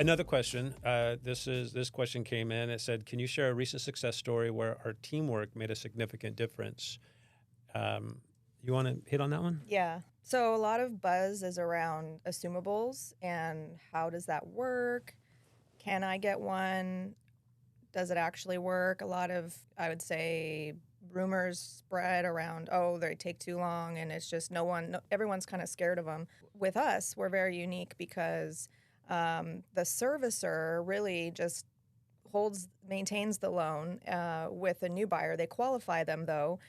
Another question. This question came in. It said, "Can you share a recent success story where our teamwork made a significant difference?" You want to hit on that one? Yeah. So a lot of buzz is around assumables and how does that work? Can I get one? Does it actually work? A lot of, I would say, rumors spread around, oh, they take too long, and it's just everyone's kind of scared of them. With us, we're very unique because the servicer really just maintains the loan with a new buyer. They qualify them, though,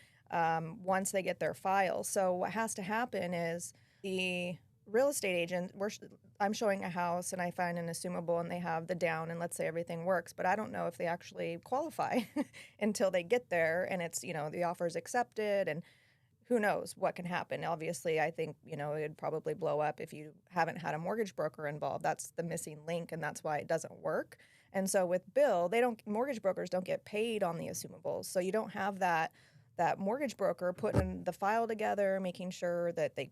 once they get their file. So what has to happen is the real estate agent, I'm showing a house and I find an assumable and they have the down and let's say everything works, but I don't know if they actually qualify until they get there and it's, the offer is accepted and who knows what can happen. Obviously, I think, it'd probably blow up if you haven't had a mortgage broker involved. That's the missing link and that's why it doesn't work. And so with Bill, mortgage brokers don't get paid on the assumables. So you don't have that mortgage broker putting the file together, making sure that they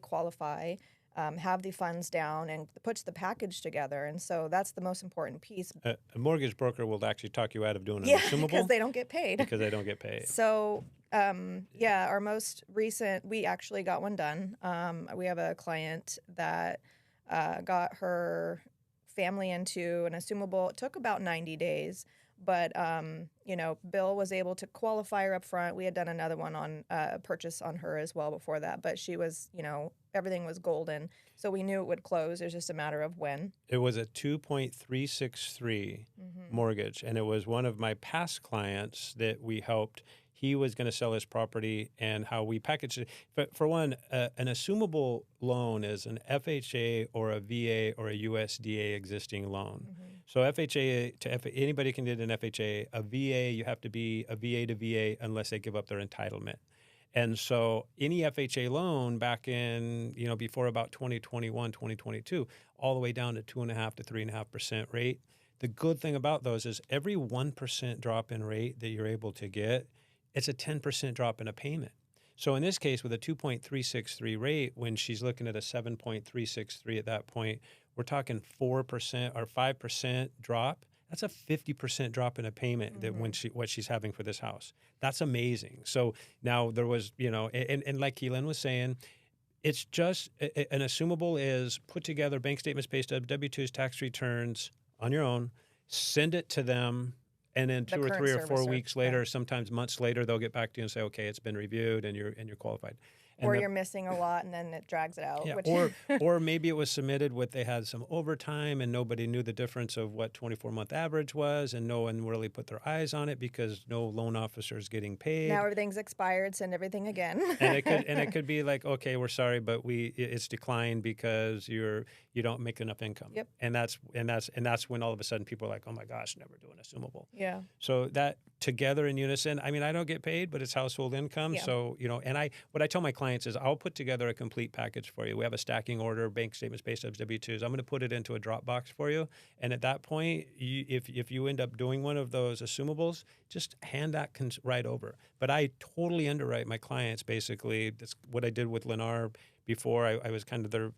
qualify, have the funds down, and puts the package together. And so that's the most important piece. A mortgage broker will actually talk you out of doing an assumable. Because they don't get paid. Because they don't get paid. So, our most recent, we actually got one done. We have a client that got her family into an assumable. It took about 90 days. But, Bill was able to qualify her up front. We had done another one on purchase on her as well before that. But she was, everything was golden. So we knew it would close. It was just a matter of when. It was a 2.363 mortgage. And it was one of my past clients that we helped. He was going to sell his property and how we packaged it. But for one, an assumable loan is an FHA or a VA or a USDA existing loan. So FHA anybody can get an FHA. A VA, you have to be a VA to VA unless they give up their entitlement. And so any FHA loan back in, before about 2021, 2022, all the way down to 2.5% to 3.5% rate. The good thing about those is every 1% drop in rate that you're able to get, it's a 10% drop in a payment. So in this case, with a 2.363 rate, when she's looking at a 7.363 at that point, we're talking 4% or 5% drop. That's a 50% drop in a payment that what she's having for this house. That's amazing. So now there was, and like Kelyn was saying, it's just an assumable is put together bank statements, pay stubs, W-2s, tax returns on your own, send it to them. And then 2 or 3 or 4 weeks later, sometimes months later, they'll get back to you and say, okay, it's been reviewed and you're qualified. Or you're missing a lot and then it drags it out. Yeah, or maybe it was submitted with they had some overtime and nobody knew the difference of what 24-month average was and no one really put their eyes on it because no loan officer is getting paid. Now everything's expired, send everything again. and it could be like, okay, we're sorry, but it's declined because you don't make enough income. Yep. And that's when all of a sudden people are like, oh my gosh, never do an assumable. Yeah. So that together in unison, I mean, I don't get paid, but it's household income. Yeah. So, and what I tell my clients is I'll put together a complete package for you. We have a stacking order, bank statements, pay stubs, W-2s. I'm going to put it into a Dropbox for you. And at that point, if you end up doing one of those assumables, just hand that right over. But I totally underwrite my clients, basically. That's what I did with Lennar before. I was kind of their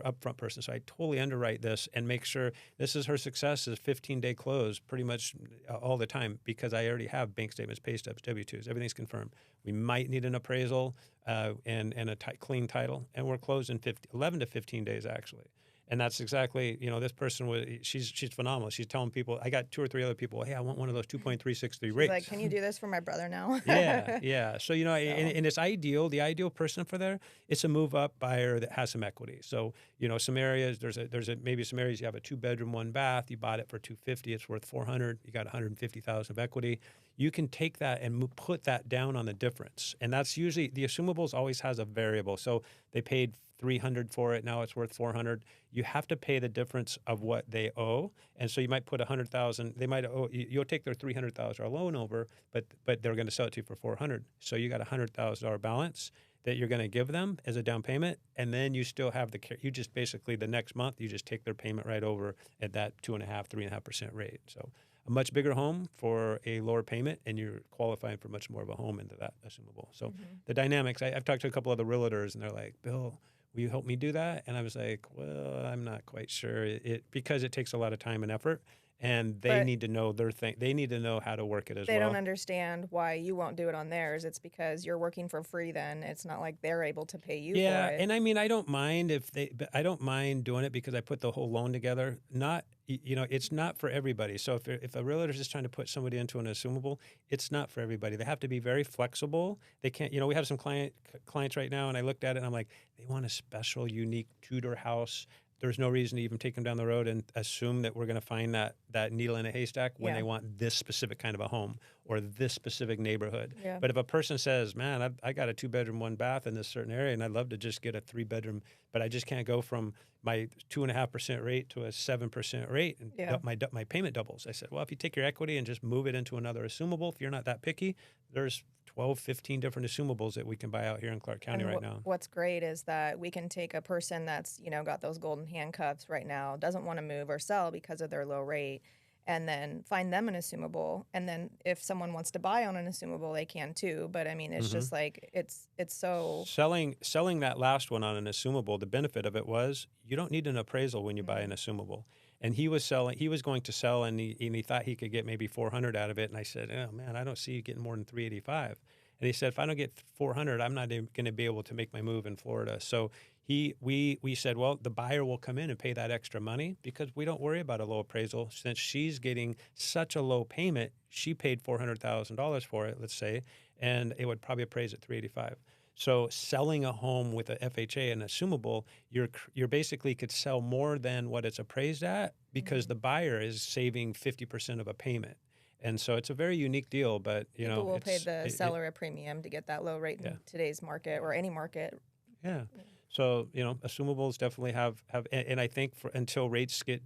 upfront person. So I totally underwrite this and make sure this is her success is 15-day close pretty much all the time because I already have bank statements, pay stubs, W-2s. Everything's confirmed. We might need an appraisal and a clean title, and we're closed in 11 to 15 days, actually. And that's exactly, this person she's phenomenal. She's telling people, I got 2 or 3 other people, hey, I want one of those 2.363 rates. Like, can you do this for my brother now? Yeah. So, and it's ideal. The ideal person for there, it's a move up buyer that has some equity. So, some areas, there's maybe some areas you have a 2-bedroom, 1 bath, you bought it for $250, it's worth $400, you got $150,000 of equity. You can take that and put that down on the difference. And that's usually, the assumables always has a variable. So they paid $300 for it. Now it's worth $400. You have to pay the difference of what they owe. And so you might put $100,000. They might owe, you'll take their $300,000 loan over, but they're going to sell it to you for $400. So you got a $100,000 balance that you're going to give them as a down payment. And then you still have you just basically the next month, you just take their payment right over at that 2.5%, 3.5% rate. So a much bigger home for a lower payment, and you're qualifying for much more of a home into that assumable. So the dynamics, I've talked to a couple other realtors, and they're like, Bill, will you help me do that? And I was like, well, I'm not quite sure because it takes a lot of time and effort. And they But need to know their thing. They need to know how to work it as they well. don't understand why you won't do it on theirs. It's because you're working for free then. It's not like they're able to pay you for Yeah, it. and I mean, I don't mind but I don't mind doing it because I put the whole loan together. Not, it's not for everybody. So if a realtor is just trying to put somebody into an assumable, it's not for everybody. They have to be very flexible. They can't, we have some clients right now, and I looked at it and I'm like, they want a special, unique Tudor house. There's no reason to even take them down the road and assume that we're going to find that needle in a haystack when they want this specific kind of a home or this specific neighborhood. Yeah. But if a person says, man, I got a 2-bedroom, 1-bath in this certain area, and I'd love to just get a 3-bedroom, but I just can't go from my 2.5% rate to a 7% rate, and my payment doubles. I said, well, if you take your equity and just move it into another assumable, if you're not that picky, there's 12, 15 different assumables that we can buy out here in Clark County right now. What's great is that we can take a person that's, got those golden handcuffs right now, doesn't want to move or sell because of their low rate, and then find them an assumable. And then if someone wants to buy on an assumable, they can too. But I mean, it's just like, it's so... Selling that last one on an assumable, the benefit of it was you don't need an appraisal when you buy an assumable. And he was going to sell, and he thought he could get maybe 400 out of it. And I said, oh man, I don't see you getting more than 385. And he said, if I don't get 400, I'm not going to be able to make my move in Florida. So we said, well, the buyer will come in and pay that extra money because we don't worry about a low appraisal. Since she's getting such a low payment, she paid $400,000 for it, let's say, and it would probably appraise at 385. So selling a home with a FHA and assumable, you're basically could sell more than what it's appraised at because the buyer is saving 50% of a payment. And so it's a very unique deal, but people will pay the seller a premium to get that low rate in today's market or any market. Yeah. So, assumables definitely have, and I think until rates get,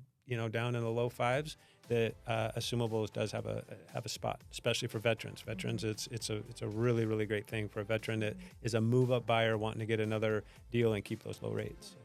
down in the low 5s, that assumables does have a spot, especially for veterans. Veterans, it's a really, really great thing for a veteran that is a move-up buyer wanting to get another deal and keep those low rates.